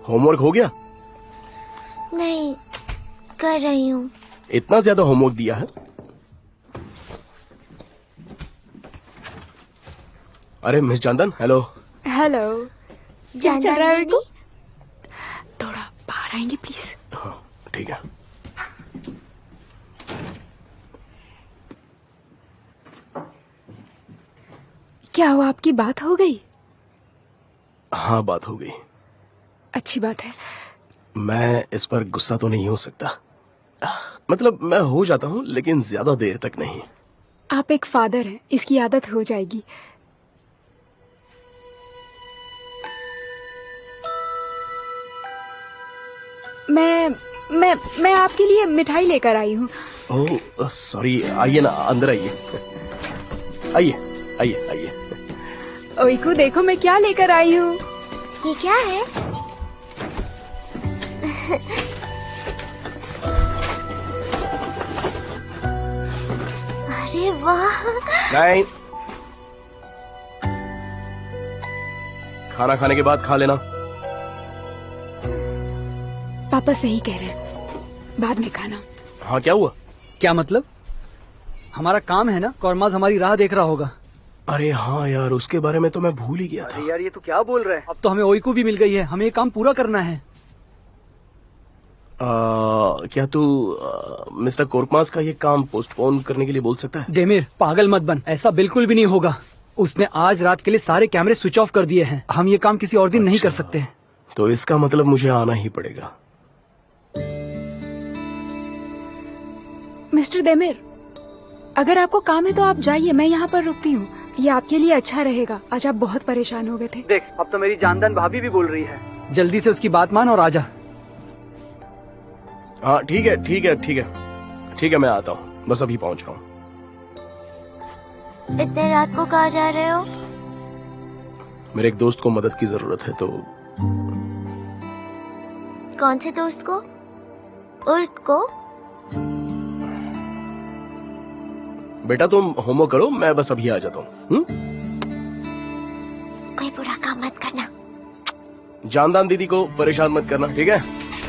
Homework हो गया? नहीं, कर रही हूँ। इतना ज्यादा होमवर्क दिया है? अरे मिस जानदन, हेलो। हेलो, क्या चल रहा है? दीदी? थोड़ा बाहर आएंगे प्लीज? हाँ ठीक है। क्या हुआ, आपकी बात हो गई? हाँ बात हो गई। अच्छी बात है। मैं इस पर गुस्सा तो नहीं हो सकता। मतलब मैं हो जाता हूँ लेकिन ज्यादा देर तक नहीं। आप एक फादर हैं, इसकी आदत हो जाएगी। मैं आपके लिए मिठाई लेकर आई हूँ। ओह सॉरी, आइए ना, अंदर आइए। आइए आइए आइए। ओइकू देखो मैं क्या लेकर आई हूँ। ये क्या है? अरे वाह! नहीं, खाना खाने के बाद खा लेना। पापा सही कह रहे हैं, बाद में खाना। हाँ क्या हुआ? क्या मतलब? हमारा काम है ना, कॉर्माज हमारी राह देख रहा होगा। अरे हाँ यार, उसके बारे में तो मैं भूल ही गया था। अरे यार ये तो क्या बोल रहे हैं? अब तो हमें ओइकू भी मिल गई है, हमें ये काम पूरा करना है। क्या तू मिस्टर कोर्कमास का ये काम पोस्टपोन करने के लिए बोल सकता है? डेमिर पागल मत बन, ऐसा बिल्कुल भी नहीं होगा। उसने आज रात के लिए सारे कैमरे स्विच ऑफ कर दिए हैं। हम ये काम किसी और दिन नहीं कर सकते। तो इसका मतलब मुझे आना ही पड़ेगा। मिस्टर डेमिर, अगर आपको काम है तो आप जाइए, मैं यहाँ पर रुकती हूँ। ये आपके लिए अच्छा रहेगा। आज आप बहुत परेशान हो गए थे। देख, अब तो मेरी जानदान भाभी भी बोल रही है। जल्दी से उसकी बात मान और आजा। हाँ ठीक है ठीक है ठीक है ठीक है, मैं आता हूँ, बस अभी पहुँच रहा हूँ। इतने रात को कहाँ जा रहे हो? मेरे एक दोस्त को मदद की जरूरत है तो। कौन से दोस्त को? उर्क को? बेटा तुम होमवर्क करो, मैं बस अभी आ जाता हूँ। कोई बुरा काम मत करना। जानदान दीदी को परेशान मत करना, ठीक है?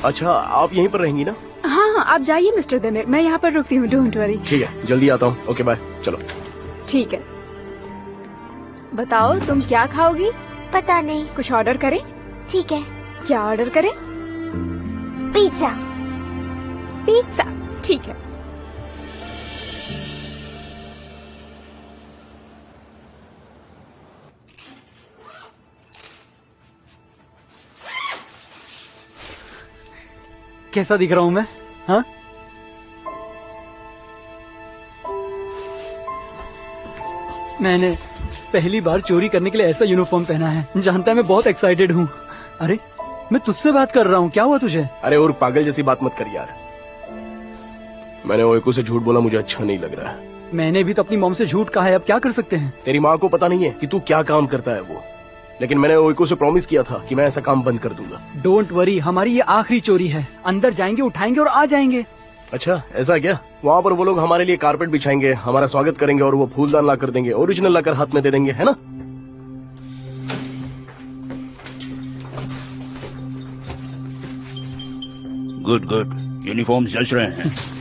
अच्छा आप यहीं पर रहेंगी ना? हाँ हाँ, आप जाइए मिस्टर डेमिर, मैं यहाँ पर रुकती हूँ। Don't worry. ठीक है, जल्दी आता हूँ। ओके बाय, चलो। ठीक है। बताओ तुम क्या खाओगी? पता नहीं। कुछ ऑर्डर करें? ठीक है। क्या ऑर्डर करें? पिज्जा। पिज्जा, ठीक है। कैसा दिख रहा हूँ मैं? हाँ? मैंने पहली बार चोरी करने के लिए ऐसा यूनिफॉर्म पहना है। जानता है मैं बहुत एक्साइटेड हूँ। अरे मैं तुझसे बात कर रहा हूँ, क्या हुआ तुझे? अरे और पागल जैसी बात मत कर यार। मैंने ओइकू से झूठ बोला, मुझे अच्छा नहीं लग रहा है। मैंने भी तो अपनी मॉम से झूठ कहा है, अब क्या कर सकते हैं? तेरी माँ को पता नहीं है कि तू क्या काम करता है वो, लेकिन मैंने ओइकू से प्रॉमिस किया था कि मैं ऐसा काम बंद कर दूंगा। डोंट वरी, हमारी ये आखिरी चोरी है। अंदर जाएंगे, उठाएंगे और आ जाएंगे। अच्छा ऐसा क्या? वहाँ पर वो लोग हमारे लिए कारपेट बिछाएंगे, हमारा स्वागत करेंगे और वो फूलदान ला कर देंगे, ओरिजिनल लाकर हाथ में दे देंगे, है ना? गुड गुड, यूनिफॉर्म जच रहे हैं।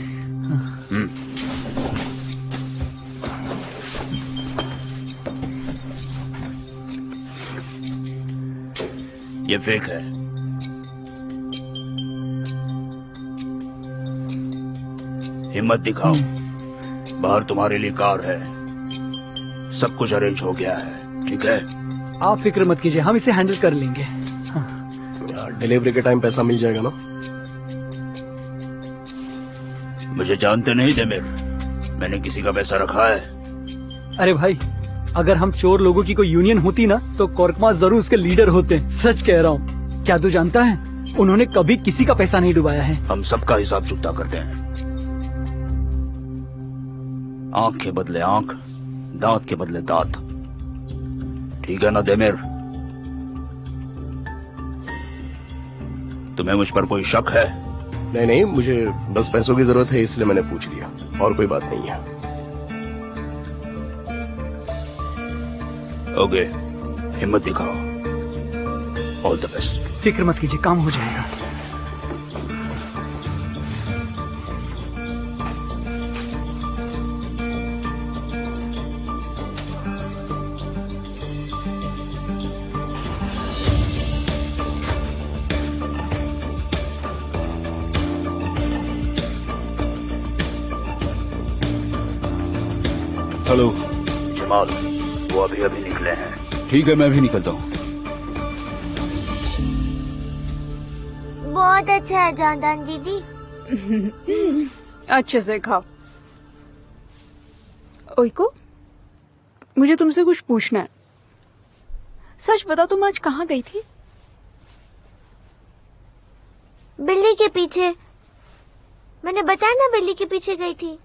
ये फेक है। हिम्मत दिखाओ, बाहर तुम्हारे लिए कार है, सब कुछ अरेंज हो गया है, ठीक है? आप फिक्र मत कीजिए, हम इसे हैंडल कर लेंगे। डिलीवरी के टाइम पैसा मिल जाएगा ना? मुझे जानते नहीं डेमिर, मैंने किसी का पैसा रखा है। अरे भाई, अगर हम चोर लोगों की कोई यूनियन होती ना तो कोर्कमास जरूर उसके लीडर होते। सच कह रहा हूँ। क्या तू जानता है, उन्होंने कभी किसी का पैसा नहीं डुबाया है। हम सबका हिसाब चुकता करते हैं। आंख के बदले आंख, दांत के बदले दांत, ठीक है ना डेमिर? तुम्हें मुझ पर कोई शक है? नहीं नहीं, मुझे बस पैसों की जरूरत है इसलिए मैंने पूछ लिया, और कोई बात नहीं है। ओके, हिम्मत दिखाओ। All the best. फिक्र मत कीजिए, काम हो जाएगा। हेलो। जमाल, वो अभी अभी निकले हैं। ठीक है, मैं भी निकलता हूँ। बहुत अच्छा है जानदान दीदी। अच्छे से खाओ। ओइको, मुझे तुमसे कुछ पूछना है। सच बताओ, तुम आज कहाँ गई थी? बिल्ली के पीछे। मैंने बताया ना, बिल्ली के पीछे गई थी।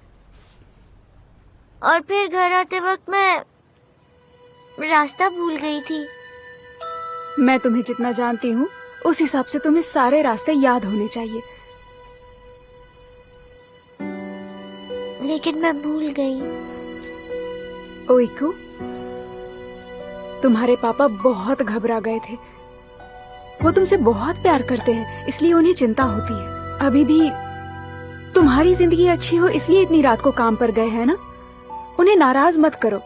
और फिर घर आते वक्त मैं रास्ता भूल गई थी। मैं तुम्हें जितना जानती हूँ उस हिसाब से तुम्हें सारे रास्ते याद होने चाहिए। लेकिन मैं भूल गई। ओइको, तुम्हारे पापा बहुत घबरा गए थे। वो तुमसे बहुत प्यार करते हैं, इसलिए उन्हें चिंता होती है। अभी भी तुम्हारी जिंदगी अच्छी हो इसलिए इतनी रात को काम पर गए हैं ना। उन्हें नाराज मत करो।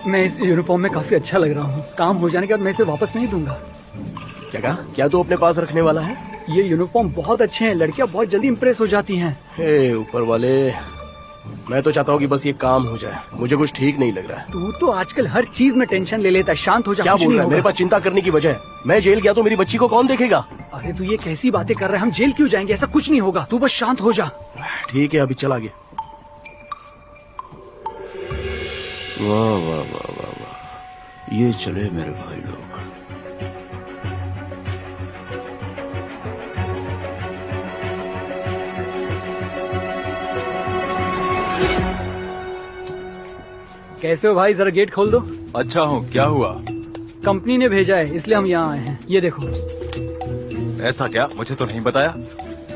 मैं इस यूनिफॉर्म में काफी अच्छा लग रहा हूँ। काम हो जाने के बाद मैं इसे वापस नहीं दूंगा। क्या कहा? क्या तू अपने पास रखने वाला है? ये यूनिफॉर्म बहुत अच्छे हैं, लड़कियां बहुत जल्दी इंप्रेस हो जाती हैं। हे ऊपर वाले, मैं तो चाहता हूँ कि बस ये काम हो जाए। मुझे कुछ ठीक नहीं लग रहा है। तू तो आजकल हर चीज में टेंशन ले लेता है। शांत हो जा। क्या कुछ बोल नहीं रहा है? मेरे होगा। पास चिंता करने की वजह है। मैं जेल गया तो मेरी बच्ची को कौन देखेगा? अरे तू ये कैसी बातें कर रहा है? हम जेल क्यों जाएंगे? ऐसा कुछ नहीं होगा। तू बस शांत हो जा। ठीक है, अभी चल आगे। वाह वाह वाह वाह वाह, ये चले मेरे भाई लोग। कैसे हो भाई? जरा गेट खोल दो। अच्छा हूँ, क्या हुआ? कंपनी ने भेजा है इसलिए हम यहाँ आए हैं। ये देखो। ऐसा क्या? मुझे तो नहीं बताया।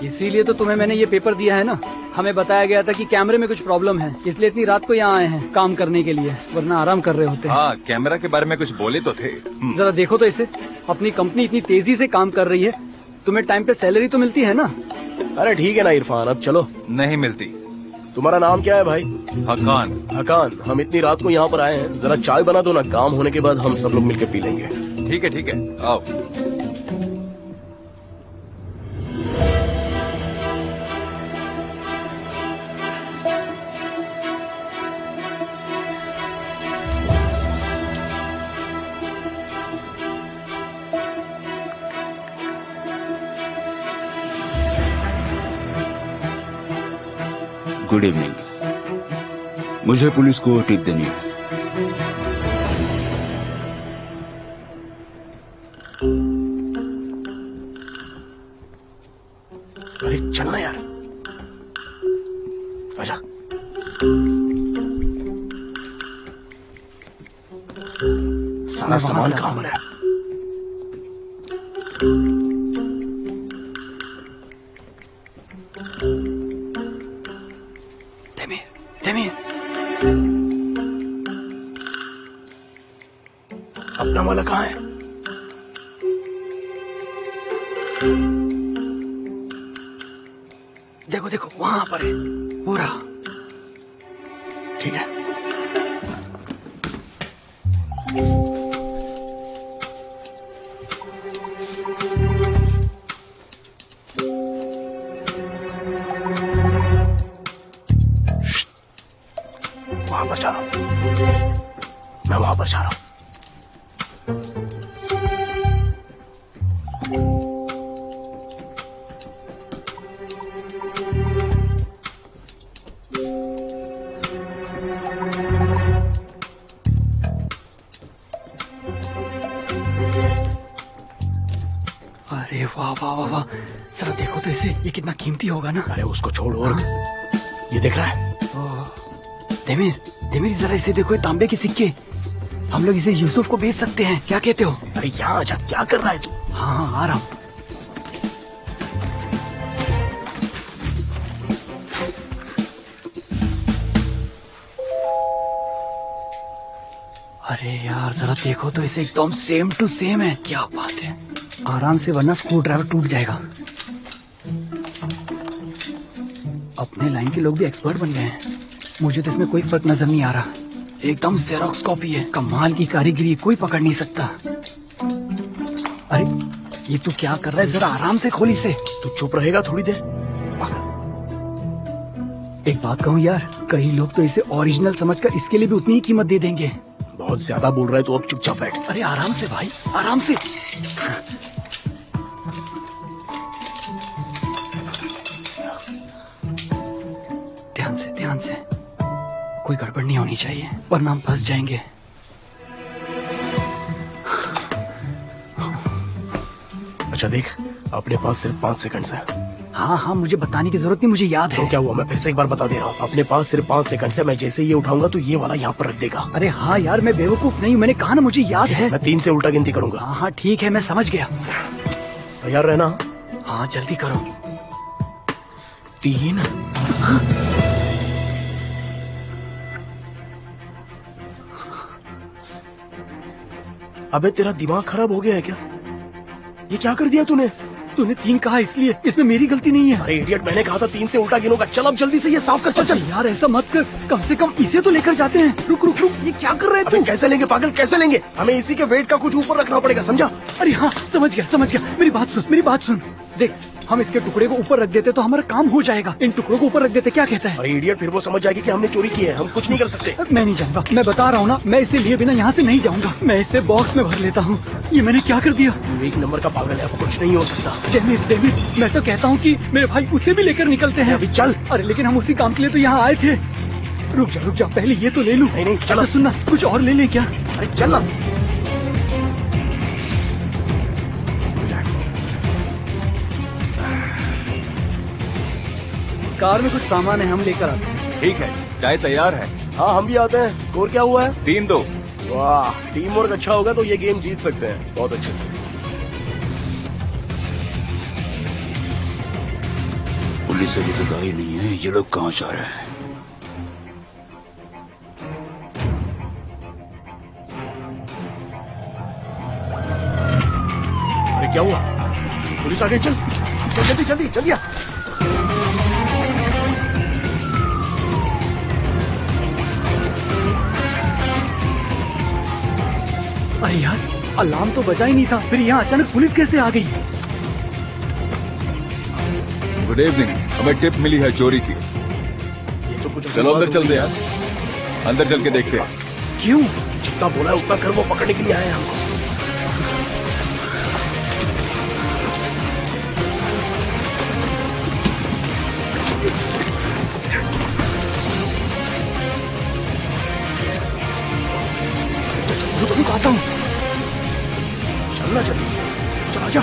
इसीलिए तो तुम्हें मैंने ये पेपर दिया है ना। हमें बताया गया था कि कैमरे में कुछ प्रॉब्लम है, इसलिए इतनी रात को यहाँ आए हैं काम करने के लिए, वरना आराम कर रहे होते हैं। हाँ, कैमरा के बारे में कुछ बोले तो थे। जरा देखो तो इसे। अपनी कंपनी इतनी तेजी से काम कर रही है, तुम्हें टाइम पे सैलरी तो मिलती है ना? अरे ठीक है ना इरफान, अब चलो। नहीं मिलती। तुम्हारा नाम क्या है भाई? हकान। हकान, हम इतनी रात को यहाँ पर आए हैं, जरा चाय बना दो ना। काम होने के बाद हम सब लोग मिलकर पी लेंगे। ठीक है, आओ। Good evening. मुझे पुलिस को टिप देनी है। अरे चलना यार, आजा। सारा सामान कहाँ पर है? अपना वाला कहाँ है? देखो देखो, वहां पर है। हो रहा। ठीक है। वहां पर जा रहा हूं। मैं वहां पर जा रहा हूं। अरे वाह वाह वाह वाह, जरा देखो तो इसे, ये कितना कीमती होगा ना। अरे उसको छोड़, और ये देख रहा है? देमीर, देमीर जरा इसे देखो, ये तांबे के सिक्के। हम लोग इसे यूसुफ को बेच सकते हैं, क्या कहते हो? अरे यहाँ आजा, क्या कर रहा है तू? हाँ हाँ आ रहा हूँ। अरे यार जरा देखो तो इसे, एकदम सेम टू सेम है, क्या बात है। आराम से, वरना स्क्रू ड्राइवर टूट जाएगा। अपने लाइन के लोग भी एक्सपर्ट बन गए हैं। मुझे तो इसमें कोई फर्क नजर नहीं आ रहा, एकदम जेरॉक्स कॉपी है, कमाल की कारीगरी है, कोई पकड़ नहीं सकता। अरे ये तू क्या कर रहा है, जरा आराम से खोल इसे। तू चुप रहेगा थोड़ी देर? एक बात कहूँ यार, कई लोग तो इसे ओरिजिनल समझकर इसके लिए भी उतनी ही कीमत दे देंगे। बहुत ज्यादा बोल रहा है तो अब चुपचाप बैठ। अरे आराम से भाई, आराम से। ध्यान से, ध्यान से, कोई गड़बड़ नहीं होनी चाहिए वरना हम फंस जाएंगे। अच्छा देख, अपने पास सिर्फ 5 सेकंड है। हाँ हाँ, मुझे बताने की जरूरत नहीं, मुझे याद है। तो क्या हुआ, मैं फिर से एक बार बता दे रहा हूँ, अपने पास सिर्फ 5 सेकंड है। मैं जैसे ये उठाऊंगा तो ये वाला यहाँ पर रख देगा। अरे हाँ यार, मैं बेवकूफ नहीं हूँ, मैंने कहा ना मुझे याद है। मैं 3 से उल्टा गिनती करूंगा। हाँ हाँ ठीक है, मैं समझ गया। तैयार रहना। हाँ जल्दी करो। 3। अबे तेरा दिमाग खराब हो गया है क्या? ये क्या कर दिया तूने? तूने 3 कहा इसलिए, इसमें मेरी गलती नहीं है। अरे इडियट, मैंने कहा था 3 से उल्टा गिनोगा। चल अब जल्दी से ये साफ कर। चल चल यार ऐसा मत कर, कम से कम इसे तो लेकर जाते हैं। रुक रुक रुक, ये क्या कर रहे अबे तू? कैसे लेंगे पागल, कैसे लेंगे? हमें इसी के वेट का कुछ ऊपर रखना पड़ेगा, समझा? अरे हाँ समझ गया समझ गया, मेरी बात सुन, मेरी बात सुन। देख, हम इसके टुकड़े को ऊपर रख देते तो हमारा काम हो जाएगा। इन टुकड़ों को ऊपर रख देते, क्या कहता है? अरे इडियट, फिर वो समझ जाएगी कि हमने चोरी की है। हम कुछ नहीं कर सकते। मैं नहीं जाऊंगा, मैं बता रहा हूँ ना, मैं इसे लिए बिना यहाँ से नहीं जाऊंगा। मैं इसे बॉक्स में भर लेता हूँ। ये मैंने क्या कर दिया? तू 1 नंबर का पागल है, अब कुछ नहीं हो सकता। डेमिट डेमिट, मैं तो कहता हूँ कि मेरे भाई उसे भी लेकर निकलते हैं। अभी चल। अरे लेकिन हम उसी काम के लिए तो यहाँ आए थे। रुक जा, पहले ये तो ले लूं। नहीं, चलो। अच्छा सुनना, कुछ और ले लें क्या? अरे चल ना। कार में कुछ सामान है, हम लेकर आते हैं। ठीक है, चाय तैयार है। हाँ हम भी आते हैं। स्कोर क्या हुआ है? 3-2। वाह, टीम वर्क अच्छा होगा तो ये गेम जीत सकते हैं बहुत अच्छे से। पुलिस से तो गाड़ी नहीं है, ये लोग कहाँ जा रहे हैं? अरे क्या हुआ? पुलिस आ गई। चल चल जल्दी जल्दी जल्दी आ। अरे यार, अलार्म तो बजा ही नहीं था, फिर यहाँ अचानक पुलिस कैसे आ गई? गुड इवनिंग, हमें टिप मिली है चोरी की। ये तो कुछ चलो अंदर चलते हैं, अंदर चल के देखते हैं। क्यों? जितना बोला है उतना कर, वो पकड़ने के लिए आए हैं हमको। रुक रुक, आता हूँ। चलना जल्दी, चला जा।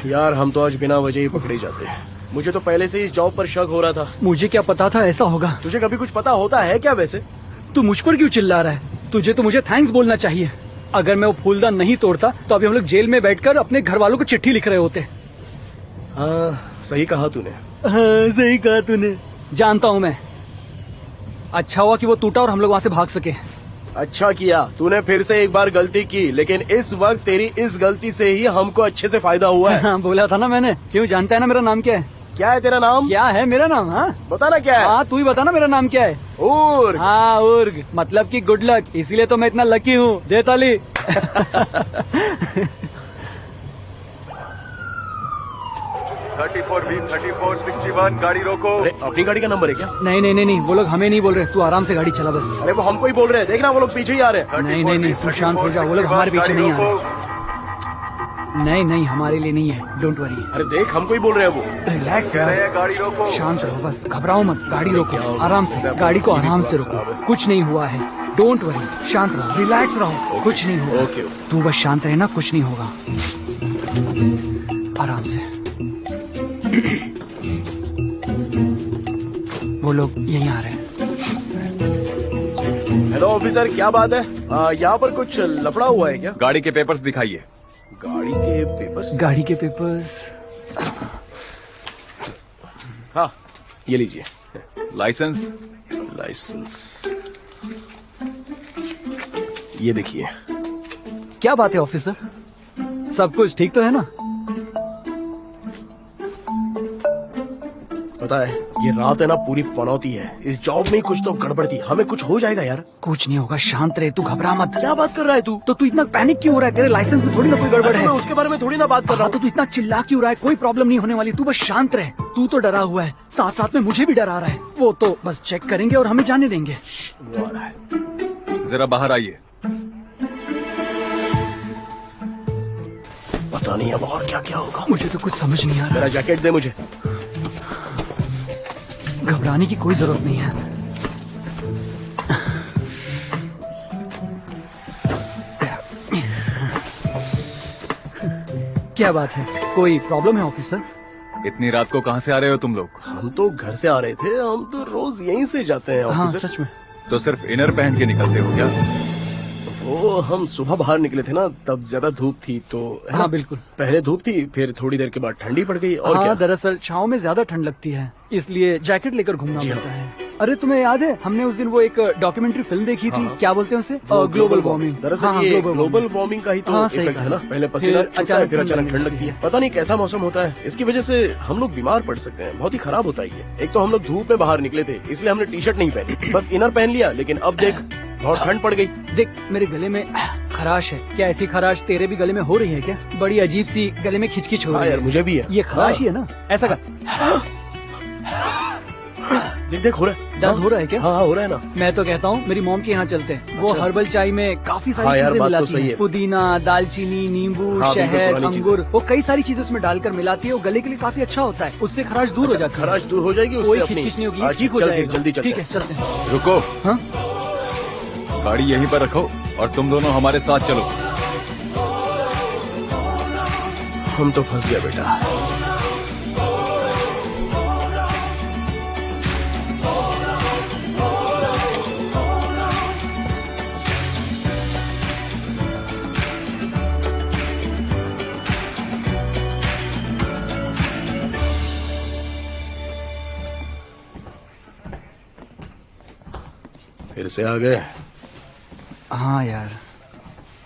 यार हम तो आज बिना वजह ही पकड़े जाते हैं। मुझे तो पहले से इस जॉब पर शक हो रहा था। मुझे क्या पता था ऐसा होगा। तुझे कभी कुछ पता होता है क्या वैसे? तू मुझ पर क्यों चिल्ला रहा है? तुझे तो मुझे थैंक्स बोलना चाहिए। अगर मैं वो फूलदान नहीं तोड़ता तो अभी हम लोग जेल में बैठकर अपने घर वालों को चिट्ठी लिख रहे होते। हाँ सही कहा तूने। हाँ सही कहा तूने। जानता हूँ मैं। अच्छा हुआ कि वो टूटा और हम लोग वहाँ से भाग सके। अच्छा किया तूने, फिर से एक बार गलती की, लेकिन इस वक्त तेरी इस गलती से ही हमको अच्छे से फायदा हुआ है। हाँ, बोला था ना मैंने। क्यों, जानता है ना मेरा नाम क्या है? क्या है तेरा नाम? क्या है मेरा नाम? हाँ बताना क्या है? हाँ, तू ही बता ना मेरा नाम क्या है। उर्ग। हाँ उर्ग, मतलब कि गुड लक, इसीलिए तो मैं इतना लकी हूँ। दे ताली। 34B3461 गाड़ी रोको। अरे अपनी गाड़ी का नंबर है क्या? नहीं नहीं नहीं नहीं, वो लोग हमें नहीं बोल रहे, तू आराम से गाड़ी चला बस। अरे वो हमको ही बोल रहे हैं, देखना वो लोग पीछे ही आ रहे हैं। नहीं नहीं नहीं, तू शांत हो जा, वो लोग हमारे पीछे नहीं आ रहे। नहीं नहीं, हमारे लिए नहीं है, डोंट वरी। अरे देख, हमको ही बोल रहे हैं वो। रिलैक्स गाड़ी रोको। शांत रहो, बस घबराओ मत, गाड़ी रोको आराम से, गाड़ी को आराम से रोको, कुछ नहीं हुआ है, डोंट वरी, शांत रहो, रिलैक्स रहो, कुछ नहीं हुआ। ओके। तू बस शांत रहना, कुछ नहीं होगा, आराम से। वो लोग यहीं आ रहे हैं। हेलो ऑफिसर, क्या बात है? यहाँ पर कुछ लफड़ा हुआ है क्या? गाड़ी के पेपर्स दिखाइए। गाड़ी के पेपर्स? गाड़ी के पेपर्स, हाँ ये लीजिए। लाइसेंस? लाइसेंस ये देखिए। क्या बात है ऑफिसर, सब कुछ ठीक तो है ना? पता है, ये रात है ना, पूरी पनौती है। इस जॉब में ही कुछ तो गड़बड़ थी, हमें कुछ हो जाएगा यार। कुछ नहीं होगा, शांत रहे, तू घबरा मत। क्या बात कर रहा है तू? तो तू इतना पैनिक क्यों हो रहा है? तेरे लाइसेंस में थोड़ी ना कोई गड़बड़ है। मैं उसके बारे में थोड़ी ना बात कर रहा हाँ, हूँ। तो तू इतना चिल्ला क्यों रहा है? कोई प्रॉब्लम नहीं होने वाली, तू बस शांत रहे। तू तो डरा हुआ है, साथ साथ में मुझे भी डरा रहा है। वो तो बस चेक करेंगे और हमें जाने देंगे। वो आ रहा है। जरा बाहर आइए। पता नहीं अब और क्या क्या होगा। मुझे तो कुछ समझ नहीं आ रहा। मेरा जैकेट दे मुझे। घबराने की कोई जरूरत नहीं है। क्या बात है, कोई प्रॉब्लम है ऑफिसर? इतनी रात को कहाँ से आ रहे हो तुम लोग? हम तो घर से आ रहे थे, हम तो रोज यहीं से जाते हैं हाँ ऑफिसर। सच में। तो सिर्फ इनर पहन के निकलते हो क्या? वो हम सुबह बाहर निकले थे ना, तब ज्यादा धूप थी तो है ना? हाँ बिल्कुल। पहले धूप थी, फिर थोड़ी देर के बाद ठंडी पड़ गई। और हाँ क्या? दरअसल छाँव में ज्यादा ठंड लगती है, इसलिए जैकेट लेकर घूमना जी हाँ। पड़ता है। अरे तुम्हें याद है, हमने उस दिन वो एक डॉक्यूमेंट्री फिल्म देखी थी, हाँ। क्या बोलते हैं उसे? वो ग्लोबल वार्मिंग। दरअसल ये ग्लोबल वार्मिंग का ही तो हाँ, सही इफेक्ट है कहा। ना। पहले पसीना फिर छूटता है, फिर अचानक अचानक ठंड लगती है। पता नहीं कैसा मौसम होता है, इसकी वजह से हम लोग बीमार पड़ सकते हैं। बहुत ही खराब होता है ये। एक तो हम लोग धूप में बाहर निकले थे, इसलिए हमने टी शर्ट नहीं पहनी, बस इनर पहन लिया। लेकिन अब देख, बहुत ठंड पड़ गई। देख मेरे गले में खराश है। क्या ऐसी खराश तेरे भी गले में हो रही है क्या? बड़ी अजीब सी गले में खिचखिच हो हाँ रही है। यार, मुझे भी है। ये खराश ही है ना? ऐसा कर। देख देख, हो रहा है। दर्द हो रहा है क्या? हाँ हाँ, हो रहा है ना। मैं तो कहता हूँ मेरी मॉम के यहाँ चलते हैं। वो अच्छा। हर्बल चाय में काफी हाँ सारी यार, चीजें बात तो मिलाती सही है। है। पुदीना, दालचीनी, नींबू, हाँ, बिल्कुल शहद, पुरानी अंगूर, वो कई सारी चीजें उसमें डालकर मिलाती है। वो गले के लिए काफी अच्छा होता है, उससे खराश दूर हो जाती है। खराश दूर हो जाएगी उससे कोई अपनी। खिचखिच नहीं होगी, आज ठीक हो चल के जाएगा। जल्दी चलते ठीक है, चलते हैं। रुको, हाँ? गाड़ी यहीं पर रखो और तुम दोनों हमारे साथ चलो। हम तो फंस गया बेटा। फिर से आ गए। हाँ यार,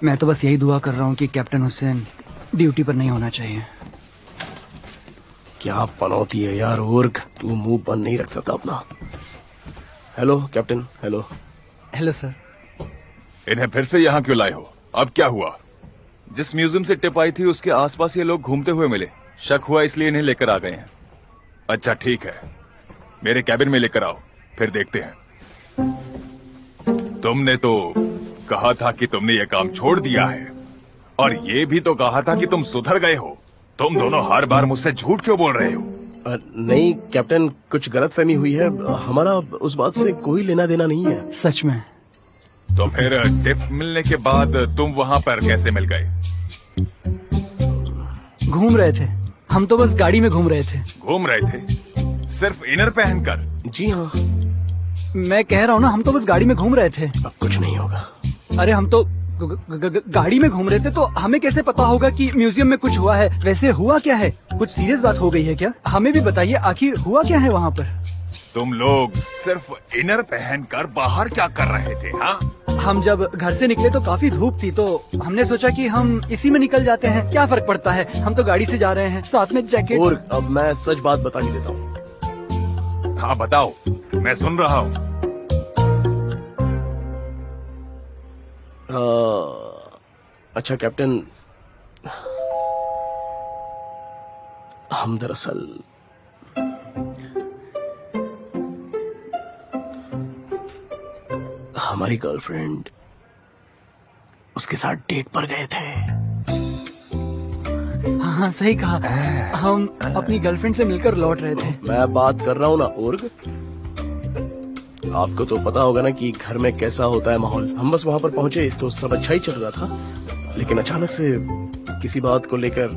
मैं तो बस यही दुआ कर रहा हूँ कि कैप्टन हुसैन ड्यूटी पर नहीं होना चाहिए। क्या पनौती है यार उर्ग, तू मुंह बंद नहीं रख सकता अपना। Hello captain. Hello. Hello sir. इन्हें फिर से यहाँ क्यों लाए हो? अब क्या हुआ? जिस म्यूजियम से टिप आई थी उसके आसपास ये लोग घूमते हुए मिले, शक हुआ इसलिए इन्हें लेकर आ गए हैं। अच्छा ठीक है, मेरे कैबिन में लेकर आओ, फिर देखते हैं। तुमने तो कहा था कि तुमने ये काम छोड़ दिया है, और ये भी तो कहा था कि तुम सुधर गए हो। तुम दोनों हर बार मुझसे झूठ क्यों बोल रहे हो? नहीं कैप्टन, कुछ गलतफहमी हुई है। हमारा उस बात से कोई लेना देना नहीं है। सच में? तो फिर टिप मिलने के बाद तुम वहां पर कैसे मिल गए? घूम रहे थे हम, तो बस गाड़ी में घूम रहे थे। घूम रहे थे सिर्फ इनर पहनकर? जी हाँ। मैं कह रहा हूँ ना, हम तो बस गाड़ी में घूम रहे थे। अब कुछ नहीं होगा। अरे हम तो गाड़ी में घूम रहे थे, तो हमें कैसे पता होगा कि म्यूजियम में कुछ हुआ है? वैसे हुआ क्या है? कुछ सीरियस बात हो गई है क्या? हमें भी बताइए, आखिर हुआ क्या है वहाँ पर? तुम लोग सिर्फ इनर पहनकर बाहर क्या कर रहे थे? हाँ, हम जब घर से निकले तो काफी धूप थी, तो हमने सोचा कि हम इसी में निकल जाते हैं, क्या फर्क पड़ता है, हम तो गाड़ी से जा रहे हैं, साथ में जैकेट। और अब मैं सच बात बता के देता हूँ। हाँ बताओ, मैं सुन रहा हूँ। अच्छा कैप्टन, हम दरअसल हमारी गर्लफ्रेंड, उसके साथ डेट पर गए थे। हाँ सही कहा। हम अपनी गर्लफ्रेंड से मिलकर लौट रहे थे। मैं बात कर रहा हूँ ना उर्ग। आपको तो पता होगा ना कि घर में कैसा होता है माहौल। हम बस वहाँ पर पहुँचे तो सब अच्छा ही चल रहा था, लेकिन अचानक से किसी बात को लेकर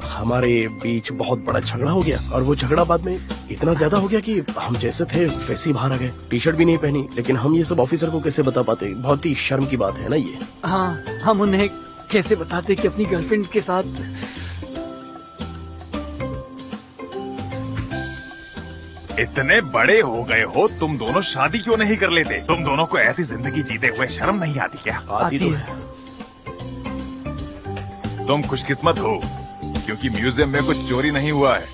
हमारे बीच बहुत बड़ा झगड़ा हो गया। और वो झगड़ा बाद में इतना ज्यादा हो गया कि हम जैसे थे वैसे ही बाहर आ गए। टी शर्ट भी नहीं पहनी, लेकिन हम ये सब ऑफिसर को कैसे बता पाते? बहुत ही शर्म की बात है ना ये। हाँ, हम उन्हें कैसे बताते कि अपनी गर्लफ्रेंड के साथ। इतने बड़े हो गए हो, तुम दोनों शादी क्यों नहीं कर लेते? तुम दोनों को ऐसी जिंदगी जीते हुए शर्म नहीं आती क्या? आती तो है। तुम खुशकिस्मत हो क्योंकि म्यूजियम में कुछ चोरी नहीं हुआ है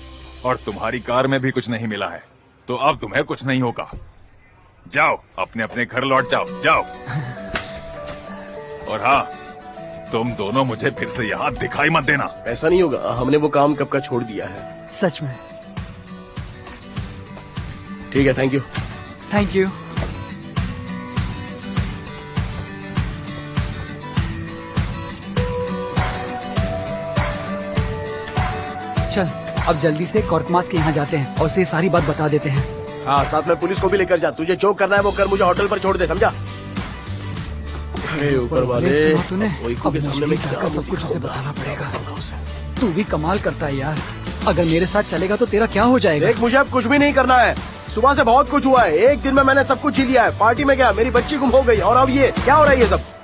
और तुम्हारी कार में भी कुछ नहीं मिला है, तो अब तुम्हें कुछ नहीं होगा। जाओ अपने अपने घर लौट जाओ, जाओ। और हाँ, तुम दोनों मुझे फिर से यहाँ दिखाई मत देना। ऐसा नहीं होगा, हमने वो काम कब का छोड़ दिया है। सच में। ठीक है, थैंक यू। Thank you. चल अब जल्दी से कॉर्कमास के यहाँ जाते हैं और उसे सारी बात बता देते हैं। हाँ, साथ में पुलिस को भी लेकर जा। तुझे जो करना है वो कर, मुझे होटल पर छोड़ दे, समझा? अरे ऊपर वाले, सुना तूने? ओइको के अब सामने मुझे में जाकर सब कुछ उसे बताना पड़ेगा। उसे। तू भी कमाल करता है यार। अगर मेरे साथ चलेगा तो तेरा क्या हो जाएगा? देख, मुझे अब कुछ भी नहीं करना है। सुबह से बहुत कुछ हुआ है। एक दिन में मैंने सब कुछ जी लिया है। पार्टी में गया, मेरी बच्ची गुम हो गई, और अब ये क्या हो रहा है? ये सब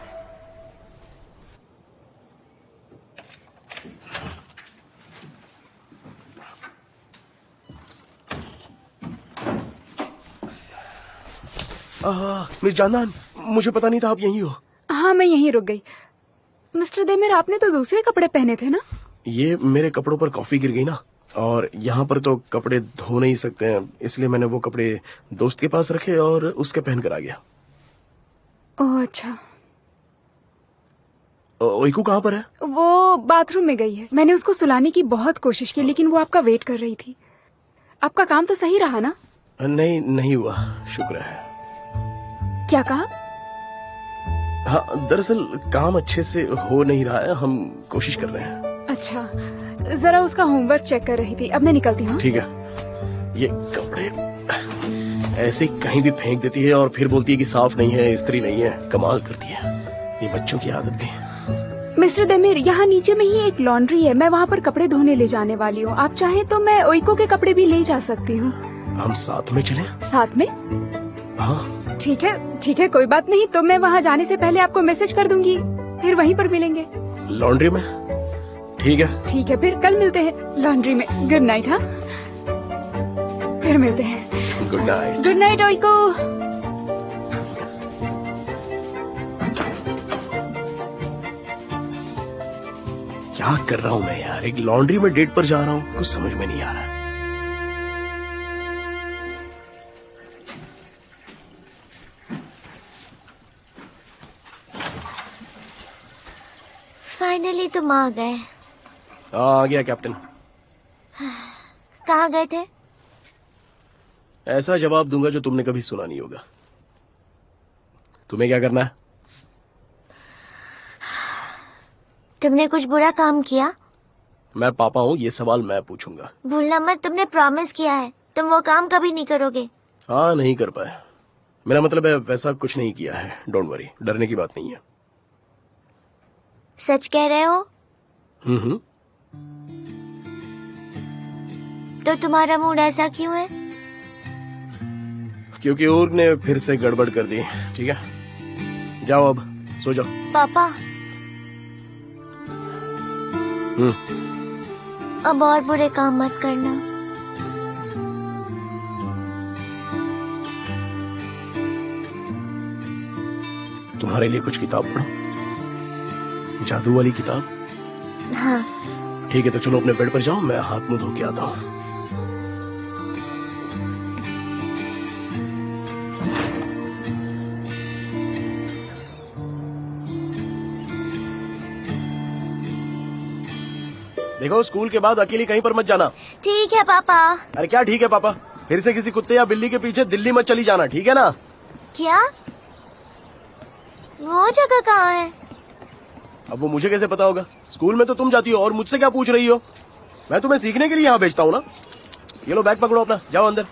मिस जानदान, मुझे पता नहीं था आप यहीं हो। हाँ, मैं यहीं रुक गई। मिस्टर देमिर, आपने तो दूसरे कपड़े पहने थे ना? ये मेरे कपड़ों पर कॉफी गिर गई ना, और यहाँ पर तो कपड़े धो नहीं सकते हैं, इसलिए मैंने वो कपड़े दोस्त के पास रखे और उसके पहन कर आ गया। ओह अच्छा। ओइको कहाँ पर है? वो बाथरूम में गई है। मैंने उसको सुलाने की बहुत कोशिश की, लेकिन वो आपका वेट कर रही थी। आपका काम तो सही रहा ना? नहीं, नहीं हुआ, शुक्र है। क्या कहा? हाँ, दरअसल काम अच्छे से हो नहीं रहा है, हम कोशिश कर रहे हैं। अच्छा, जरा उसका होमवर्क चेक कर रही थी। अब मैं निकलती हूँ। ठीक है। ये कपड़े ऐसे कहीं भी फेंक देती है और फिर बोलती है कि साफ नहीं है, इस्त्री नहीं है। कमाल करती है, ये बच्चों की आदत भी। मिस्टर देमिर, यहाँ नीचे में ही एक लॉन्ड्री है, मैं वहाँ पर कपड़े धोने ले जाने वाली हूँ। आप चाहें तो मैं ओइको के कपड़े भी ले जा सकती हूँ। हम साथ में चलें? साथ में? हाँ ठीक है, ठीक है, कोई बात नहीं। तो मैं वहाँ जाने से पहले आपको मैसेज कर दूंगी, फिर वहीं पर मिलेंगे। लॉन्ड्री में? ठीक है। ठीक है, फिर कल मिलते हैं लॉन्ड्री में। Good night. हाँ, फिर मिलते हैं। Good night. गुड नाइट ओइको। क्या कर रहा हूँ मैं यार? एक लॉन्ड्री में डेट पर जा रहा हूँ, कुछ समझ में नहीं आ रहा। फाइनली तुम आ गए। आ गया कैप्टन। कहाँ गए थे? ऐसा जवाब दूंगा जो तुमने कभी सुना नहीं होगा। तुम्हें क्या करना है? तुमने कुछ बुरा काम किया? मैं पापा हूँ, ये सवाल मैं पूछूंगा। भूलना मत, तुमने प्रॉमिस किया है तुम वो काम कभी नहीं करोगे। हाँ, नहीं कर पाया। मेरा मतलब है वैसा कुछ नहीं किया है। डोंट वरी, डरने की बात नहीं है। सच कह रहे हो? हम्म। तो तुम्हारा मूड ऐसा क्यों है? क्योंकि उर्ग ने फिर से गड़बड़ कर दी। ठीक है, जाओ अब सो जाओ। पापा, अब और बुरे काम मत करना। तुम्हारे लिए कुछ किताब पढ़ो, जादू वाली किताब। हाँ। ठीक है, तो चलो अपने बेड पर जाओ, मैं हाथ मुंह धो के आता हूँ। देखो, स्कूल के बाद अकेली कहीं पर मत जाना। ठीक है पापा। अरे क्या ठीक है पापा? फिर से किसी कुत्ते या बिल्ली के पीछे दिल्ली मत चली जाना, ठीक है ना? क्या? वो जगह कहाँ है? अब वो मुझे कैसे पता होगा? स्कूल में तो तुम जाती हो और मुझसे क्या पूछ रही हो? मैं तुम्हें सीखने के लिए यहाँ भेजता हूँ ना। ये लो बैग पकड़ो अपना, जाओ अंदर।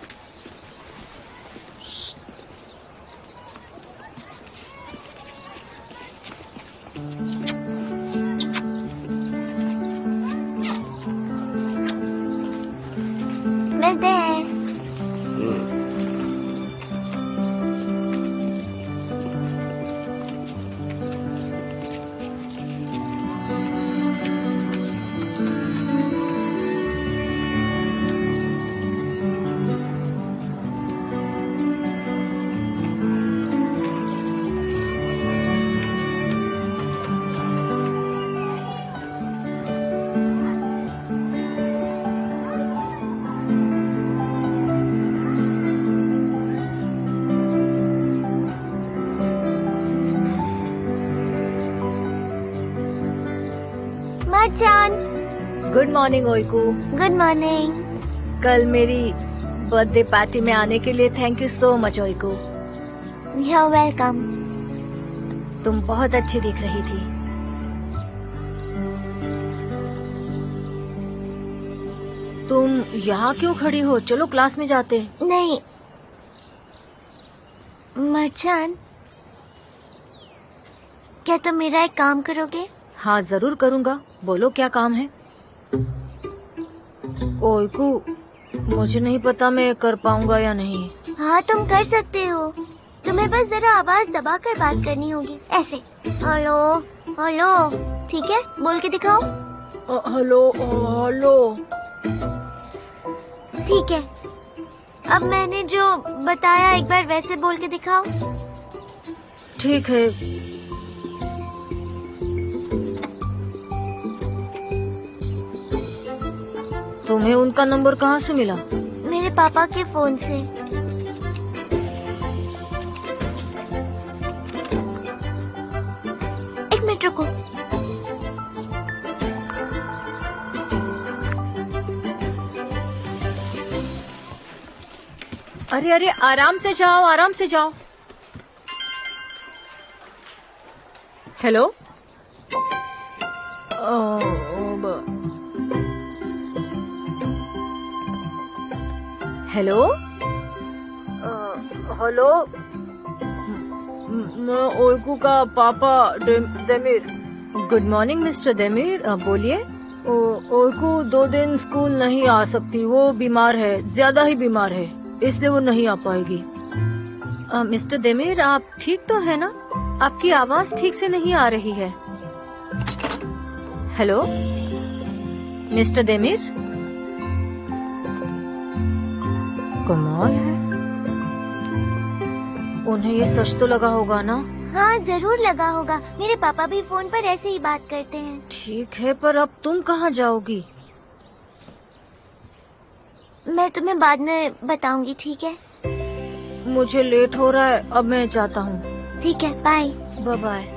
मिलते हैं। मचान, गुड मॉर्निंग ओइकू। Good morning. कल मेरी बर्थडे पार्टी में आने के लिए थैंक यू सो मच ओइकू। You are welcome. तुम बहुत अच्छी दिख रही थी। तुम यहाँ क्यों खड़ी हो? चलो क्लास में जाते। नहीं मचान, क्या तुम मेरा एक काम करोगे? हाँ जरूर करूँगा। बोलो क्या काम है? ओइकू, मुझे नहीं पता मैं कर पाऊंगा या नहीं। हाँ तुम कर सकते हो। तुम्हें बस जरा आवाज दबाकर बात करनी होगी, ऐसे। हेलो हेलो, ठीक है? बोल के दिखाओ। Hello hello. ठीक है, अब मैंने जो बताया एक बार वैसे बोल के दिखाओ। ठीक है। तुम्हें उनका नंबर कहाँ से मिला? मेरे पापा के फोन से। एक मिनट रुको। अरे अरे, आराम से जाओ, आराम से जाओ। हेलो। हेलो। हेलो। मैं ओइकू का पापा देमीर। गुड मॉर्निंग मिस्टर देमीर, बोलिए। ओइकू 2 दिन स्कूल नहीं आ सकती, वो बीमार है, ज्यादा ही बीमार है, इसलिए वो नहीं आ पाएगी। मिस्टर देमीर, आप ठीक तो है ना? आपकी आवाज ठीक से नहीं आ रही है। Hello mister Demir. कमाल है, उन्हें ये सच तो लगा होगा ना? हाँ जरूर लगा होगा, मेरे पापा भी फोन पर ऐसे ही बात करते हैं। ठीक है, पर अब तुम कहाँ जाओगी? मैं तुम्हें बाद में बताऊंगी, ठीक है? मुझे लेट हो रहा है, अब मैं जाता हूँ। ठीक है, बाय। Bye bye.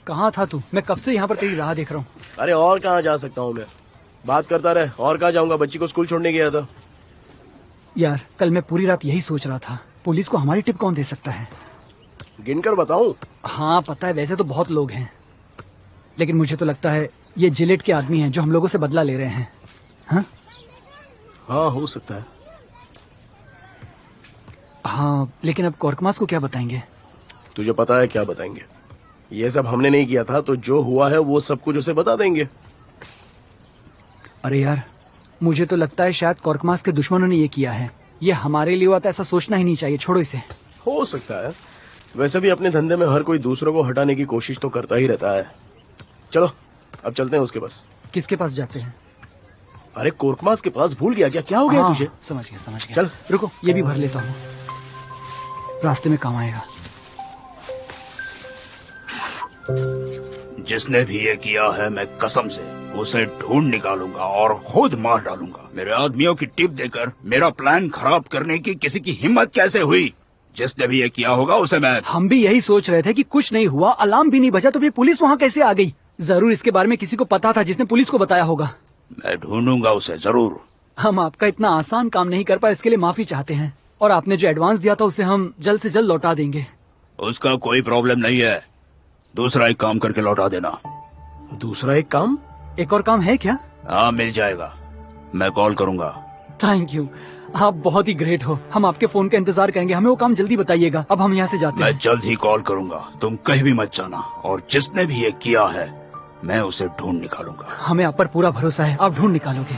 कहाँ था तू? मैं कब से यहाँ पर तेरी राह देख रहा हूँ। अरे और कहाँ जा सकता हूँ मैं? बात करता रहे, और कहाँ जाऊंगा? बच्ची को स्कूल छोड़ने गया था। यार कल मैं पूरी रात यही सोच रहा था, पुलिस को हमारी टिप कौन दे सकता है? गिनकर बताऊं? हाँ पता है, वैसे तो बहुत लोग हैं, लेकिन मुझे तो लगता है ये जिलेट के आदमी हैं जो हम लोगों से बदला ले रहे हैं। हाँ हाँ हो सकता है। हाँ लेकिन अब कॉर्कमास को क्या बताएंगे? तुझे पता है क्या बताएंगे? ये सब हमने नहीं किया था, तो जो हुआ है वो सब कुछ उसे बता देंगे। अरे यार मुझे तो लगता है शायद कॉर्कमास के दुश्मनों ने ये किया है। ये हमारे लिए हुआ था, ऐसा सोचना ही नहीं चाहिए। छोड़ो इसे। हो सकता है, वैसे भी अपने धंधे में हर कोई दूसरों को हटाने की कोशिश तो करता ही रहता है। चलो अब चलते हैं उसके पास। किसके पास जाते हैं? अरे कोर्कमास के पास। भूल गया क्या? क्या हो गया हाँ, तुझे? समझ गया। चल रुको, ये भी भर लेता हूँ, रास्ते में काम आएगा। जिसने भी ये किया है, मैं कसम से उसे ढूंढ निकालूंगा और खुद मार डालूंगा। मेरे आदमियों की टिप देकर मेरा प्लान खराब करने की किसी की हिम्मत कैसे हुई? जिसने भी ये किया होगा उसे मैं... हम भी यही सोच रहे थे कि कुछ नहीं हुआ, अलार्म भी नहीं बजा, तो फिर पुलिस वहाँ कैसे आ गई? जरूर इसके बारे में किसी को पता था जिसने पुलिस को बताया होगा। मैं ढूंढूंगा उसे जरूर। हम आपका इतना आसान काम नहीं कर पाए, इसके लिए माफी चाहते हैं। और आपने जो एडवांस दिया था उसे हम जल्द से जल्द लौटा देंगे। उसका कोई प्रॉब्लम नहीं है, दूसरा एक काम करके लौटा देना। दूसरा एक काम? एक और काम है क्या? हाँ, मिल जाएगा, मैं कॉल करूंगा। थैंक यू, आप बहुत ही ग्रेट हो। हम आपके फोन का इंतजार करेंगे, हमें वो काम जल्दी बताइएगा। अब हम यहाँ से जाते हैं। मैं जल्द ही कॉल करूंगा, तुम कहीं भी मत जाना। और जिसने भी ये किया है, मैं उसे ढूंढ निकालूंगा। हमें आप पर पूरा भरोसा है, आप ढूंढ निकालोगे।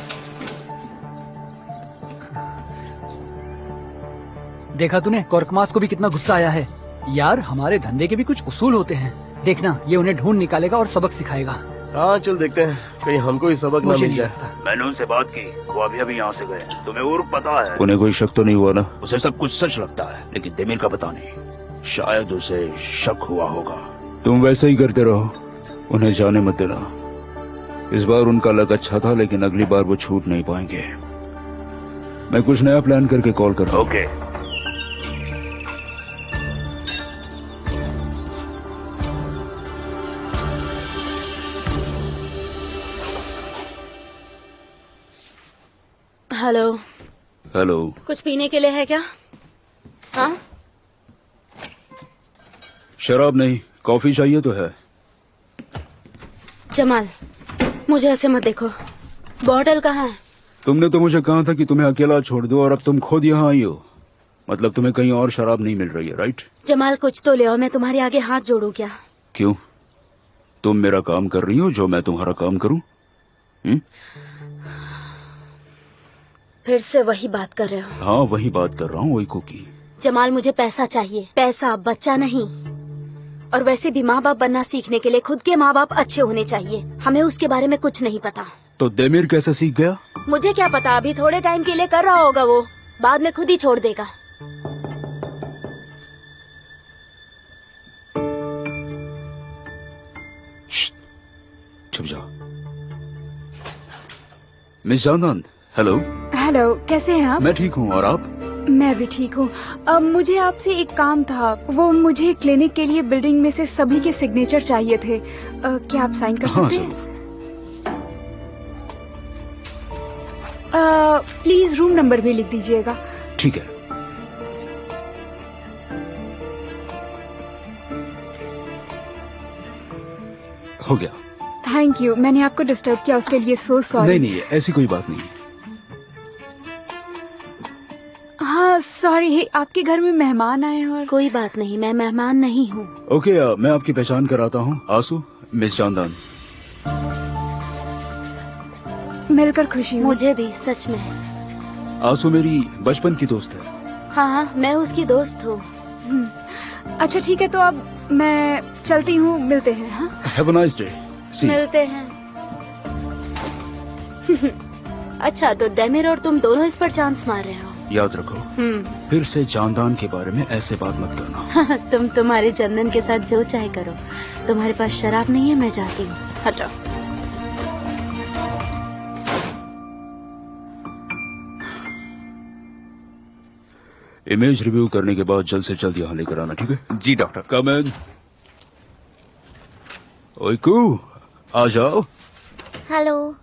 देखा तूने, कोर्कमास को भी कितना गुस्सा आया है। यार, हमारे धंधे के भी कुछ उसूल होते हैं। देखना, ये उन्हें ढूंढ निकालेगा और सबक सिखाएगा। हाँ, चल देखते हैं, कहीं हमको ही सबक ना मुझे मिल नहीं जाए। लगता। मैंने उनसे बात की, वो अभी अभी यहाँ से गए। तुम्हें और पता है? उन्हें कोई शक तो नहीं हुआ ना? उसे सब कुछ सच लगता है, लेकिन देमिर का पता नहीं। शायद उसे शक हुआ होगा। तुम वैसे ही करते रहो, उन्हें जाने मत देना। इस बार उनका लक अच्छा था, लेकिन अगली बार वो छूट नहीं पाएंगे। मैं कुछ नया प्लान करके कॉल कर रहा हूँ। ओके। हेलो। हेलो। कुछ पीने के लिए है क्या? हाँ? शराब नहीं, कॉफी चाहिए तो है। जमाल, मुझे ऐसे मत देखो। बॉटल कहाँ है? तुमने तो मुझे कहा था कि तुम्हें अकेला छोड़ दो, और अब तुम खुद यहाँ आई हो। मतलब तुम्हें कहीं और शराब नहीं मिल रही है, राइट? जमाल, कुछ तो ले आओ, मैं तुम्हारे आगे हाथ जोड़ू क्या? क्यों? तुम मेरा काम कर रही हो जो मैं तुम्हारा काम करूं? फिर से वही बात कर रहे हो? हाँ, वही बात कर रहा हूँ, वही कुकी। जमाल, मुझे पैसा चाहिए, पैसा, बच्चा नहीं। और वैसे भी माँ बाप बनना सीखने के लिए खुद के माँ बाप अच्छे होने चाहिए। हमें उसके बारे में कुछ नहीं पता। तो देमिर कैसे सीख गया? मुझे क्या पता, अभी थोड़े टाइम के लिए कर रहा होगा, वो बाद में खुद ही छोड़ देगा। चुप जाओ। Miss जानदान, hello. हेलो, कैसे हैं आप? मैं ठीक हूँ, और आप? मैं भी ठीक हूँ। अब मुझे आपसे एक काम था। वो मुझे क्लिनिक के लिए बिल्डिंग में से सभी के सिग्नेचर चाहिए थे। क्या आप साइन कर सकते हैं? प्लीज रूम नंबर भी लिख दीजिएगा। ठीक है। हो गया। थैंक यू, मैंने आपको डिस्टर्ब किया, उसके लिए सो सॉरी। नहीं, ऐसी कोई बात नहीं। हाँ, सॉरी, आपके घर में मेहमान आए और... कोई बात नहीं, मैं मेहमान नहीं हूँ। ओके, मैं आपकी पहचान कराता हूँ। आंसू, मिस जानदान। मिलकर खुशी हुई। मुझे भी, सच में। आंसू मेरी बचपन की दोस्त है। हाँ, मैं उसकी दोस्त हूँ। अच्छा ठीक है, तो अब मैं चलती हूँ, मिलते हैं। हाँ, हैव अ नाइस डे। मिलते हैं। अच्छा, तो देमिर और तुम दोनों इस पर चांस मार रहे हो? याद रखो, फिर से जानदान के बारे में ऐसे बात मत करना। तुम तुम्हारे चंदन के साथ जो चाहे करो। तुम्हारे पास शराब नहीं है, मैं जाती हूँ। हटो। इमेज रिव्यू करने के बाद जल्द से जल्द यहाँ लेकर आना, ठीक है? जी डॉक्टर। कम इन। ओइकू, आ जाओ। हेलो।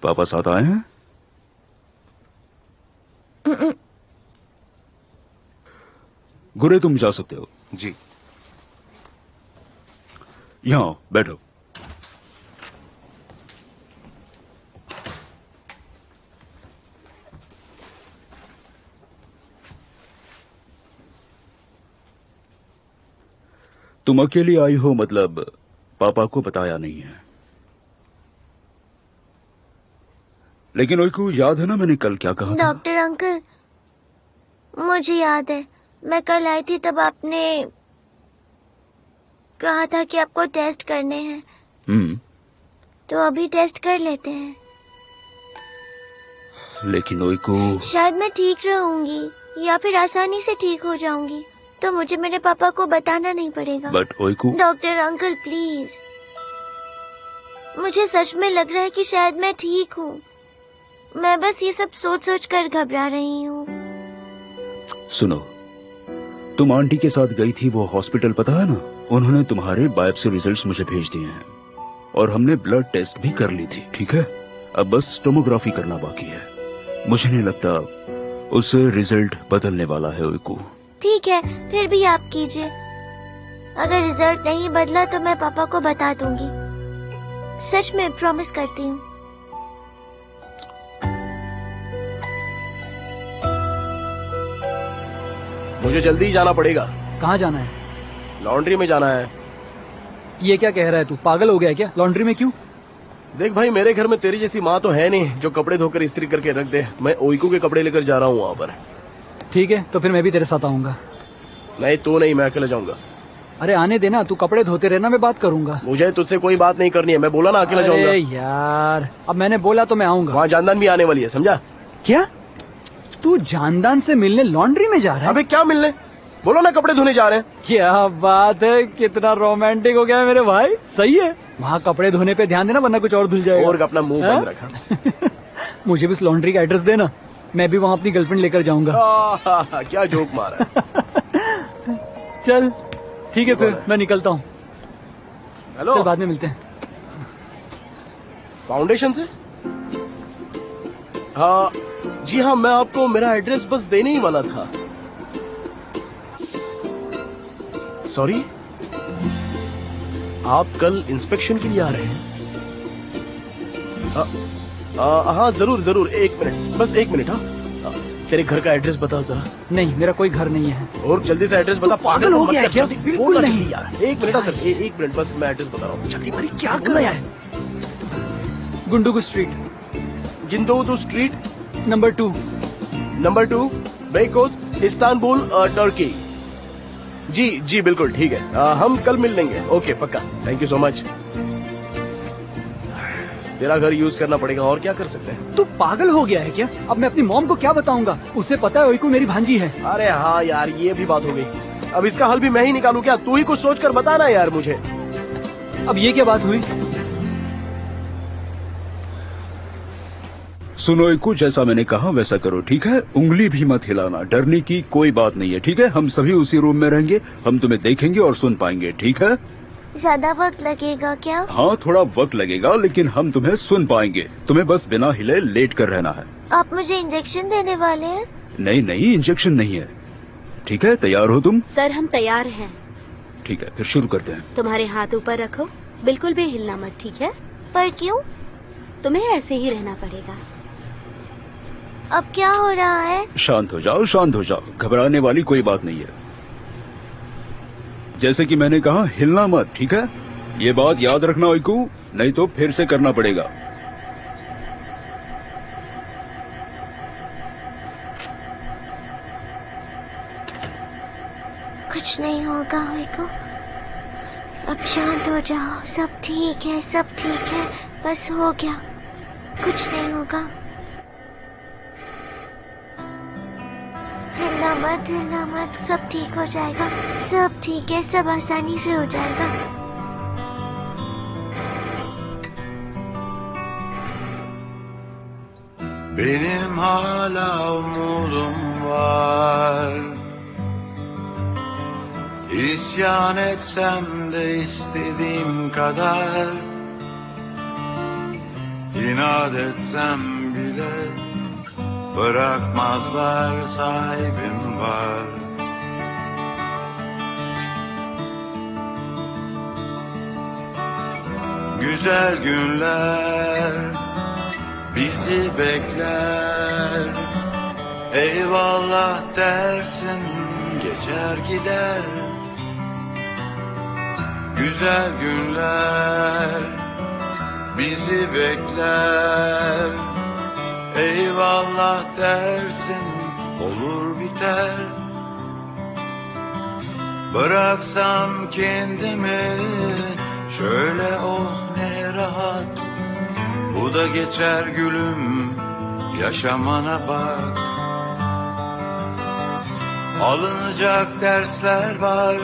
पापा साथ आए हैं? गुरे, तुम जा सकते हो। जी। यहाँ बैठो। तुम अकेली आई हो, मतलब पापा को बताया नहीं है। लेकिन ओइकू, याद है ना मैंने कल क्या कहा था? डॉक्टर अंकल, मुझे याद है, मैं कल आई थी तब आपने कहा था कि आपको टेस्ट करने हैं। तो अभी टेस्ट कर लेते हैं। लेकिन ओइकू, शायद मैं ठीक रहूंगी या फिर आसानी से ठीक हो जाऊंगी। तो मुझे मेरे पापा को बताना नहीं पड़ेगा। बट ओइकू, डॉक्टर अंकल प्लीज, मुझे सच में लग रहा है कि शायद मैं ठीक हूँ। मैं बस ये सब सोच सोच कर घबरा रही हूँ। सुनो, तुम आंटी के साथ गई थी वो हॉस्पिटल, पता है ना? उन्होंने तुम्हारे बायोप्सी रिजल्ट्स मुझे भेज दिए हैं और हमने ब्लड टेस्ट भी कर ली थी, ठीक है? अब बस टोमोग्राफी करना बाकी है। मुझे नहीं लगता उससे रिजल्ट बदलने वाला है ओइकू। ठीक है, फिर भी आप कीजिए। अगर रिजल्ट नहीं बदला तो मैं पापा को बता दूंगी। सच में प्रॉमिस करती हूँ। मुझे जल्दी जाना पड़ेगा। कहाँ जाना है? लॉन्ड्री में जाना है। ये क्या कह रहा है तू? पागल हो गया है क्या? लॉन्ड्री में क्यों? देख भाई, मेरे घर में तेरी जैसी माँ तो है नहीं जो कपड़े धोकर इस्त्री करके रख दे। मैं ओइकू के कपड़े लेकर जा रहा हूँ वहाँ पर। ठीक है, तो फिर मैं भी तेरे साथ आऊंगा। नहीं, तू नहीं, मैं अकेले जाऊंगा। अरे आने देना, तू कपड़े धोते रहना, मैं बात करूंगा। मुझे तुझसे कोई बात नहीं करनी है, मैं बोला ना अकेला जाऊंगा। अरे यार, अब मैंने बोला तो मैं आऊंगा। वहाँ जानदान भी आने वाली है, समझा? क्या तू जानदान से मिलने लॉन्ड्री में जा रहा है? अबे क्या मिलने, बोलो ना कपड़े धोने जा रहे हैं। क्या बात है, कितना रोमांटिक हो गया है मेरे भाई। सही है, वहाँ कपड़े धोने पे ध्यान देना वरना कुछ और धुल जाएगा। और अपना मुंह बंद रखा। मुझे भी इस लॉन्ड्री का एड्रेस देना, मैं भी वहाँ अपनी गर्लफ्रेंड लेकर जाऊंगा। क्या जोक मारा है। चल ठीक है, फिर मैं निकलता हूँ। हेलो, चल बाद में मिलते हैं। फाउंडेशन से? हाँ जी हाँ, मैं आपको मेरा एड्रेस बस देने ही वाला था। सॉरी, आप कल इंस्पेक्शन के लिए आ रहे हैं? हाँ जरूर जरूर, एक मिनट, बस एक मिनट। हाँ, तेरे घर का एड्रेस बता जरा। नहीं, मेरा कोई घर नहीं है। और जल्दी से एड्रेस बता। पागल हो गया है क्या? बिल्कुल नहीं यार, एक मिनट सर, एक मिनट बस, मैं एड्रेस बता रहा हूँ। जल्दी भाई, क्या कर रहा है? गुंडुगु स्ट्रीट, गिंदोदू street, number 2, Beykoz, Istanbul, Turkey. जी जी बिल्कुल ठीक है। हम कल मिल लेंगे। ओके पक्का, थैंक यू सो मच। तेरा घर यूज करना पड़ेगा, और क्या कर सकते हैं। तू पागल हो गया है क्या? अब मैं अपनी मॉम को क्या बताऊंगा? उसे पता है ओइकू मेरी भांजी है। अरे हाँ यार, ये भी बात हो गई। अब इसका हल भी मैं ही निकालूं क्या? तू ही कुछ सोच कर बताना यार मुझे। अब ये क्या बात हुई? सुनो ओइकू, जैसा मैंने कहा वैसा करो, ठीक है? उंगली भी मत हिलाना, डरने की कोई बात नहीं है, ठीक है? हम सभी उसी रूम में रहेंगे, हम तुम्हें देखेंगे और सुन पाएंगे, ठीक है? ज्यादा वक्त लगेगा क्या? हाँ थोड़ा वक्त लगेगा, लेकिन हम तुम्हें सुन पाएंगे। तुम्हें बस बिना हिले लेट कर रहना है। आप मुझे इंजेक्शन देने वाले हैं? नहीं नहीं, इंजेक्शन नहीं है। ठीक है, तैयार हो तुम? सर हम तैयार हैं। ठीक है, फिर शुरू करते हैं। तुम्हारे हाथ ऊपर रखो, बिल्कुल भी हिलना मत, ठीक है? पर क्यों? तुम्हें ऐसे ही रहना पड़ेगा। अब क्या हो रहा है? शांत हो जाओ, शांत हो जाओ, घबराने वाली कोई बात नहीं है। जैसे कि मैंने कहा, हिलना मत, ठीक है? ये बात याद रखना ओइकू, नहीं तो फिर से करना पड़ेगा। कुछ नहीं होगा ओइकू, अब शांत हो जाओ। सब ठीक है, सब ठीक है, बस हो गया, कुछ नहीं होगा। हिलना मत, सब ठीक हो जाएगा। सब ठीक है, सब आसानी से हो जाएगा। Benim hala umudum var. İsyan etsem de istediğim kadar, inat etsem bile bırakmazlar, sahibim var. Güzel günler bizi bekler. Eyvallah dersin, geçer gider. Güzel günler bizi bekler. Eyvallah dersin, olur biter. Bıraksam kendimi şöyle, oh ne rahat. Bu da geçer gülüm, yaşamana bak. Alınacak dersler var,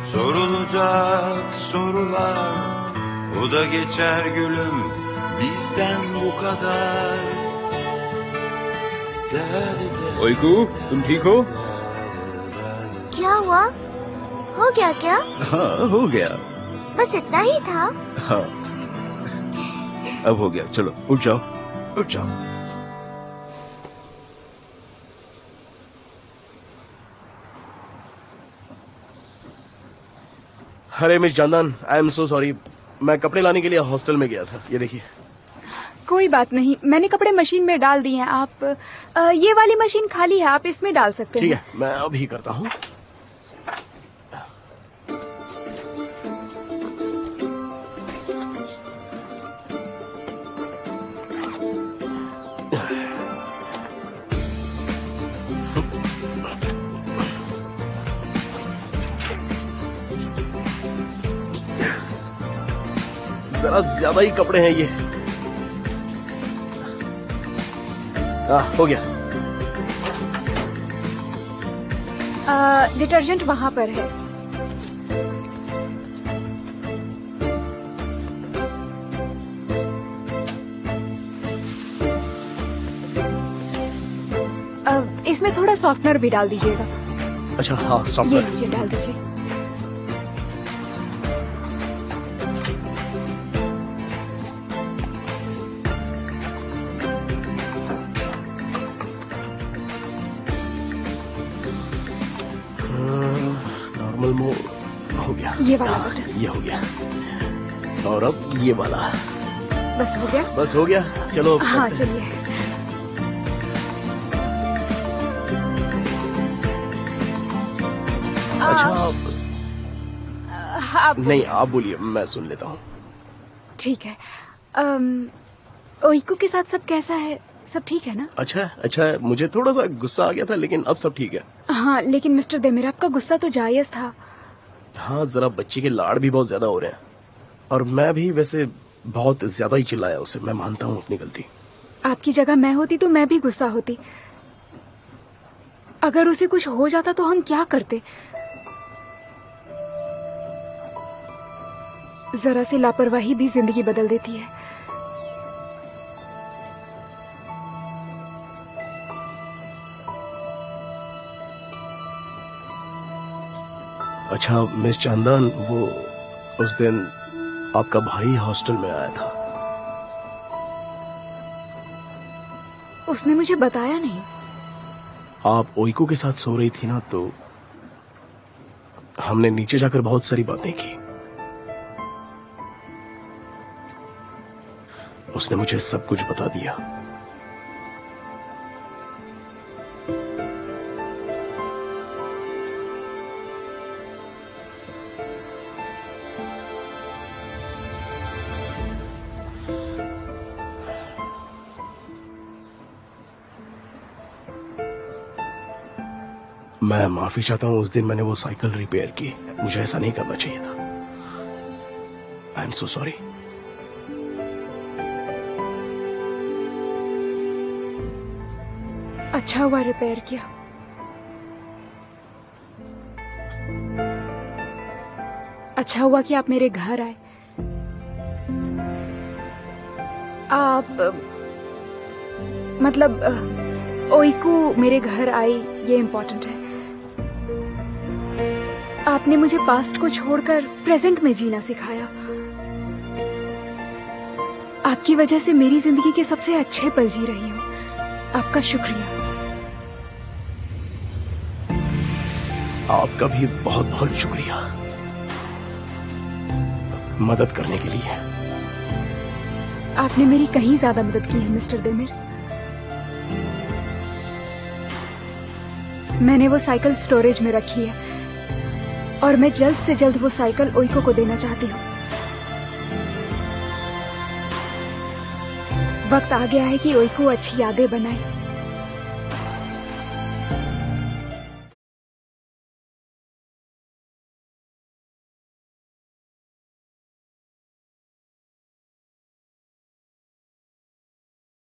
sorulacak sorular. Bu da geçer gülüm, bizden bu kadar. ओइकू तुम ठीक हो? क्या हुआ? हो गया क्या? हाँ हो गया। बस इतना ही था? हाँ अब हो गया, चलो उठ जाओ उठ जाओ। अरे मिस जानदान, आई एम सो सॉरी। मैं कपड़े लाने के लिए हॉस्टल में गया था। ये देखिए। कोई बात नहीं, मैंने कपड़े मशीन में डाल दिए हैं। आप ये वाली मशीन खाली है, आप इसमें डाल सकते हैं। ठीक है, मैं अभी करता हूँ। जरा ज्यादा ही कपड़े हैं ये। हो गया। डिटर्जेंट वहाँ पर है। इसमें थोड़ा सॉफ्टनर भी डाल दीजिएगा। अच्छा हाँ, ये सॉफ्टवेयर। लीजिए, डाल दीजिए। नॉर्मल मोड हो गया। ये वाला हाँ, बटन। ये हो गया। और अब ये वाला। बस हो गया। बस हो गया, चलो। हाँ चलिए। अच्छा आप नहीं, आप बोलिए, मैं सुन लेता हूँ। ठीक है। ओइकू के साथ सब कैसा है? सब ठीक है ना? अच्छा, मुझे थोड़ा सा गुस्सा आ गया था, लेकिन अब सब ठीक है। हाँ, लेकिन मिस्टर देमिर, आपका गुस्सा तो जायज था। हाँ, जरा बच्ची के लाड़ भी बहुत ज्यादा हो रहे हैं, और मैं भी वैसे बहुत ज्यादा ही चिल्लाया उसे। मैं मानता हूँ अपनी गलती। आपकी जगह मैं होती तो मैं भी गुस्सा होती। अगर उसे कुछ हो जाता तो हम क्या करते? जरा सी लापरवाही भी जिंदगी बदल देती है। अच्छा मिस चांदन, वो उस दिन आपका भाई हॉस्टल में आया था। उसने मुझे बताया नहीं। आप ओइको के साथ सो रही थी ना, तो हमने नीचे जाकर बहुत सारी बातें की। उसने मुझे सब कुछ बता दिया। मैं माफी चाहता हूं, उस दिन मैंने वो साइकिल रिपेयर की। मुझे ऐसा नहीं करना चाहिए था। आई एम सो सॉरी। अच्छा हुआ रिपेयर किया। अच्छा हुआ कि आप मेरे घर आए। आप मतलब ओइकू मेरे घर आई, ये इम्पोर्टेंट है। आपने मुझे पास्ट को छोड़कर प्रेजेंट में जीना सिखाया। आपकी वजह से मेरी जिंदगी के सबसे अच्छे पल जी रही हूँ। आपका शुक्रिया। आपका भी बहुत बहुत शुक्रिया मदद करने के लिए। आपने मेरी कहीं ज्यादा मदद की है मिस्टर देमिर। मैंने वो साइकिल स्टोरेज में रखी है और मैं जल्द से जल्द वो साइकिल ओइको को देना चाहती हूँ। वक्त आ गया है कि ओइको अच्छी यादें बनाए।